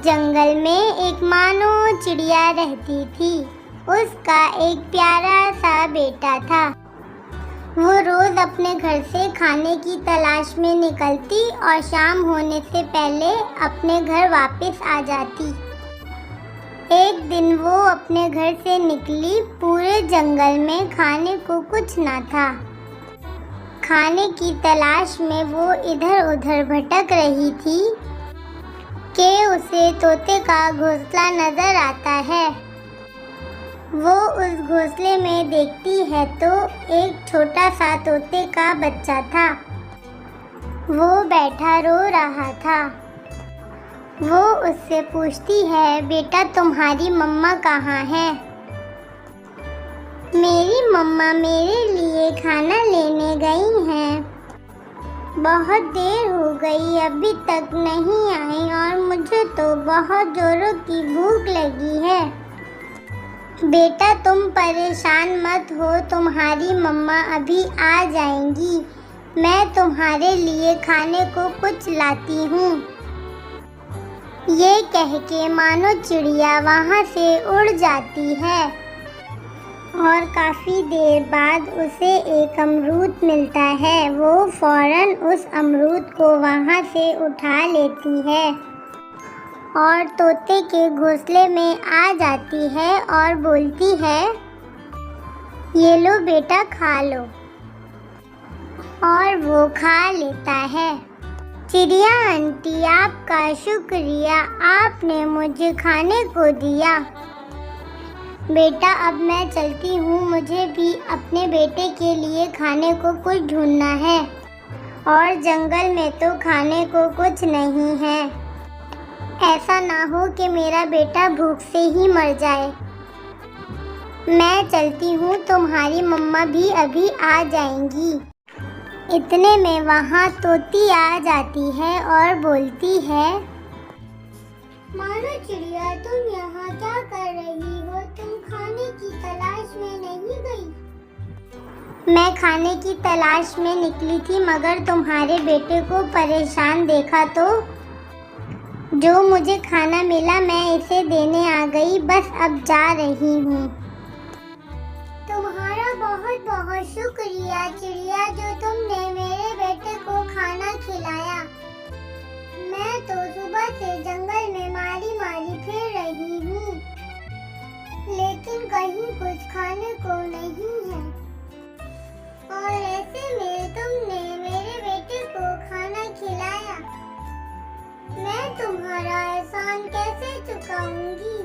जंगल में एक मानो चिड़िया रहती थी। उसका एक प्यारा सा बेटा था। वो रोज अपने घर से खाने की तलाश में निकलती और शाम होने से पहले अपने घर वापस आ जाती। एक दिन वो अपने घर से निकली। पूरे जंगल में खाने को कुछ ना था। खाने की तलाश में वो इधर उधर भटक रही थी कि उसे तोते का घोंसला नजर आता है। वो उस घोंसले में देखती है तो एक छोटा सा तोते का बच्चा था। वो बैठा रो रहा था। वो उससे पूछती है, बेटा तुम्हारी मम्मा कहाँ है? मेरी मम्मा मेरे लिए खाना लेने गई हैं। बहुत देर हो गई, अभी तक नहीं आई और मुझे तो बहुत जोरों की भूख लगी है। बेटा तुम परेशान मत हो, तुम्हारी मम्मा अभी आ जाएंगी। मैं तुम्हारे लिए खाने को कुछ लाती हूँ। ये कह के मानो चिड़िया वहाँ से उड़ जाती है और काफ़ी देर बाद उसे एक अमरूद मिलता है। वो फौरन उस अमरूद को वहाँ से उठा लेती है और तोते के घोंसले में आ जाती है और बोलती है, ये लो बेटा खा लो। और वो खा लेता है। चिड़िया आंटी आपका शुक्रिया, आपने मुझे खाने को दिया। बेटा अब मैं चलती हूँ, मुझे भी अपने बेटे के लिए खाने को कुछ ढूंढना है और जंगल में तो खाने को कुछ नहीं है। ऐसा ना हो कि मेरा बेटा भूख से ही मर जाए। मैं चलती हूँ, तुम्हारी मम्मा भी अभी आ जाएंगी। इतने में वहाँ तोती आ जाती है और बोलती है, मानो चिड़िया तुम यहाँ क्या कर रही हो? तुम खाने की तलाश में नहीं गई? मैं खाने की तलाश में निकली थी, मगर तुम्हारे बेटे को परेशान देखा तो जो मुझे खाना मिला मैं इसे देने आ गई। बस अब जा रही हूँ। तुम्हारा बहुत बहुत शुक्रिया चिड़िया, जो तुमने मेरे बेटे को खाना खिलाया। मैं तो सुबह से जंगल में मारी फिर रही हूँ, लेकिन कहीं कुछ खाने को नहीं है। और ऐसे में तुमने मेरे बेटे को खाना खिलाया। मैं तुम्हारा एहसान कैसे चुकाऊंगी?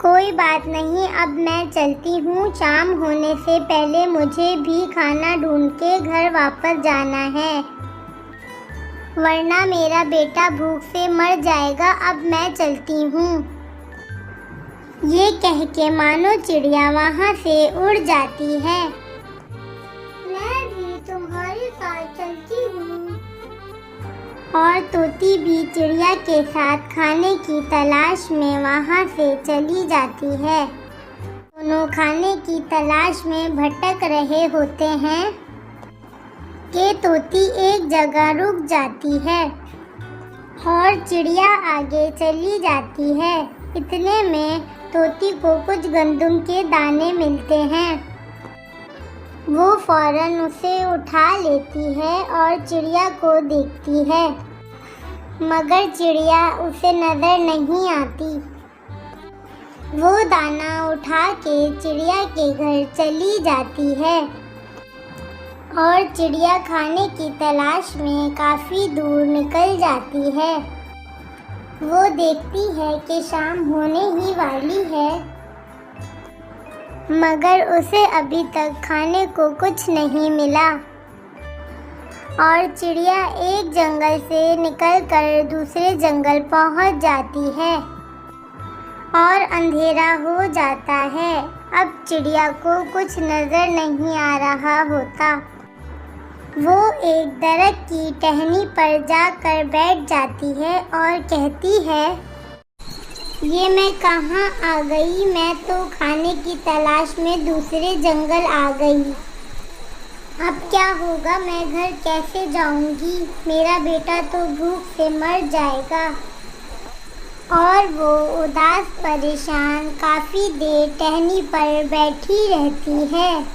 कोई बात नहीं, अब मैं चलती हूँ। शाम होने से पहले मुझे भी खाना ढूंढ के घर वापस जाना है, वरना मेरा बेटा भूख से मर जाएगा। अब मैं चलती हूँ। ये कह के मानो चिड़िया वहाँ से उड़ जाती है। मैं भी तुम्हारे साथ चलती हूँ। और तोती भी चिड़िया के साथ खाने की तलाश में वहाँ से चली जाती है। दोनों खाने की तलाश में भटक रहे होते हैं कि तोती एक जगह रुक जाती है और चिड़िया आगे चली जाती है। इतने में तोती को कुछ गंदम के दाने मिलते हैं। वो फौरन उसे उठा लेती है और चिड़िया को देखती है, मगर चिड़िया उसे नजर नहीं आती। वो दाना उठा के चिड़िया के घर चली जाती है और चिड़िया खाने की तलाश में काफ़ी दूर निकल जाती है। वो देखती है कि शाम होने ही वाली है, मगर उसे अभी तक खाने को कुछ नहीं मिला। और चिड़िया एक जंगल से निकलकर दूसरे जंगल पहुंच जाती है और अंधेरा हो जाता है। अब चिड़िया को कुछ नज़र नहीं आ रहा होता। वो एक दरख्त की टहनी पर जाकर बैठ जाती है और कहती है, ये मैं कहाँ आ गई? मैं तो खाने की तलाश में दूसरे जंगल आ गई। अब क्या होगा? मैं घर कैसे जाऊंगी? मेरा बेटा तो भूख से मर जाएगा। और वो उदास परेशान काफ़ी देर टहनी पर बैठी रहती है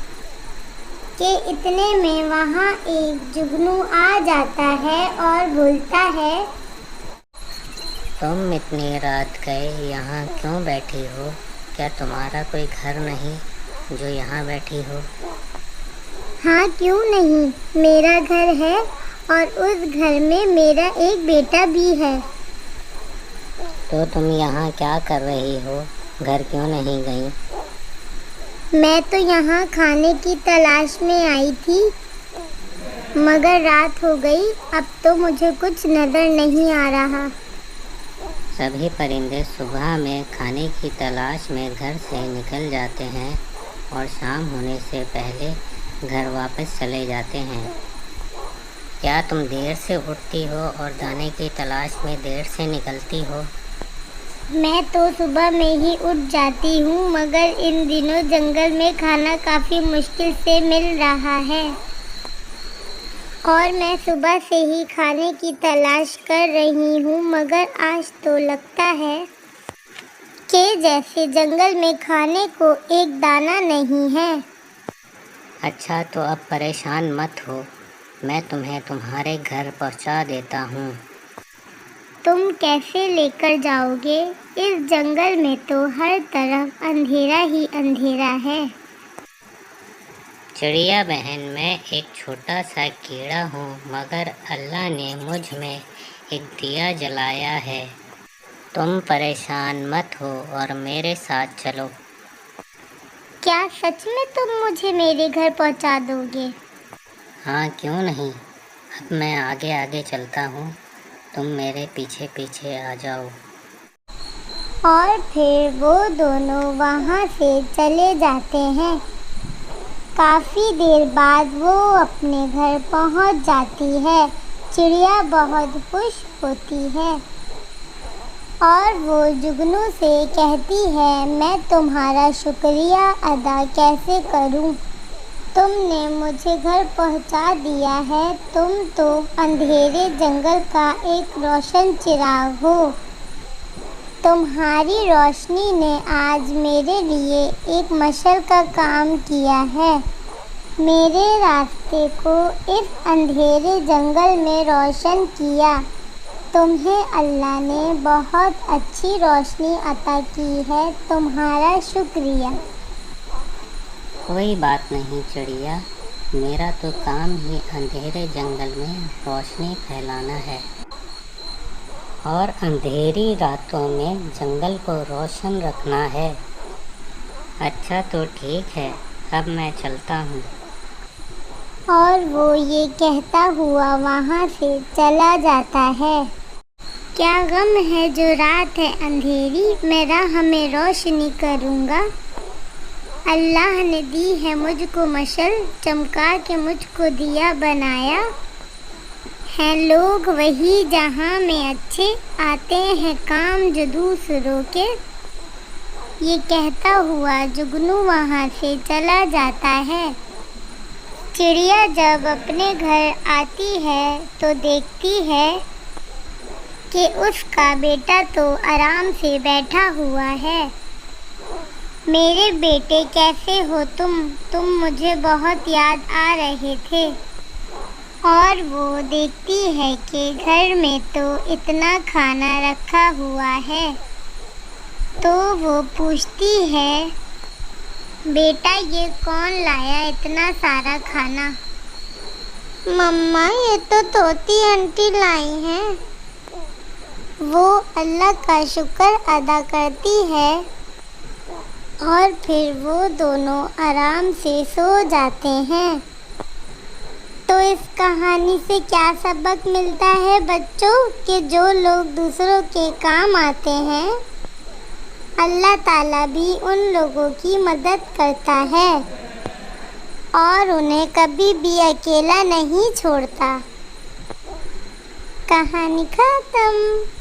कि इतने में वहाँ एक जुगनू आ जाता है और बोलता है, तुम इतनी रात गए यहाँ क्यों बैठी हो? क्या तुम्हारा कोई घर नहीं जो यहाँ बैठी हो? हाँ क्यों नहीं, मेरा घर है और उस घर में मेरा एक बेटा भी है। तो तुम यहाँ क्या कर रही हो? घर क्यों नहीं गई? मैं तो यहाँ खाने की तलाश में आई थी, मगर रात हो गई, अब तो मुझे कुछ नजर नहीं आ रहा। सभी परिंदे सुबह में खाने की तलाश में घर से निकल जाते हैं और शाम होने से पहले घर वापस चले जाते हैं। क्या तुम देर से उठती हो और दाने की तलाश में देर से निकलती हो? मैं तो सुबह में ही उठ जाती हूँ, मगर इन दिनों जंगल में खाना काफ़ी मुश्किल से मिल रहा है और मैं सुबह से ही खाने की तलाश कर रही हूँ, मगर आज तो लगता है कि जैसे जंगल में खाने को एक दाना नहीं है। अच्छा तो अब परेशान मत हो, मैं तुम्हें तुम्हारे घर पहुँचा देता हूँ। तुम कैसे लेकर जाओगे? इस जंगल में तो हर तरफ अंधेरा ही अंधेरा है। चिड़िया बहन, मैं एक छोटा सा कीड़ा हूँ, मगर अल्लाह ने मुझ में एक दिया जलाया है। तुम परेशान मत हो और मेरे साथ चलो। क्या सच में तुम मुझे मेरे घर पहुंचा दोगे? हाँ क्यों नहीं, अब मैं आगे आगे चलता हूँ, तुम मेरे पीछे पीछे आ जाओ। और फिर वो दोनों वहाँ से चले जाते हैं। काफ़ी देर बाद वो अपने घर पहुँच जाती है। चिड़िया बहुत खुश होती है और वो जुगनू से कहती है, मैं तुम्हारा शुक्रिया अदा कैसे करूं? तुमने मुझे घर पहुंचा दिया है। तुम तो अंधेरे जंगल का एक रोशन चिराग हो। तुम्हारी रोशनी ने आज मेरे लिए एक मशाल का काम किया है। मेरे रास्ते को इस अंधेरे जंगल में रोशन किया। तुम्हें अल्लाह ने बहुत अच्छी रोशनी अता की है। तुम्हारा शुक्रिया। कोई बात नहीं चिड़िया, मेरा तो काम ही अंधेरे जंगल में रोशनी फैलाना है और अंधेरी रातों में जंगल को रोशन रखना है। अच्छा तो ठीक है, अब मैं चलता हूँ। और वो ये कहता हुआ वहाँ से चला जाता है। क्या गम है जो रात है अंधेरी, मैं राह में रोशनी करूँगा। अल्लाह ने दी है मुझको मशाल, चमका के मुझको दिया बनाया हैं। लोग वही जहाँ में अच्छे, आते हैं काम जो दूसरों के। ये कहता हुआ जुगनू वहाँ से चला जाता है। चिड़िया जब अपने घर आती है तो देखती है कि उसका बेटा तो आराम से बैठा हुआ है। मेरे बेटे कैसे हो तुम मुझे बहुत याद आ रहे थे। और वो देखती है कि घर में तो इतना खाना रखा हुआ है, तो वो पूछती है, बेटा ये कौन लाया इतना सारा खाना? मम्मा ये तो तोती आंटी लाई हैं। वो अल्लाह का शुक्र अदा करती है और फिर वो दोनों आराम से सो जाते हैं। तो इस कहानी से क्या सबक मिलता है बच्चों? कि जो लोग दूसरों के काम आते हैं, अल्लाह ताला भी उन लोगों की मदद करता है और उन्हें कभी भी अकेला नहीं छोड़ता। कहानी खत्म।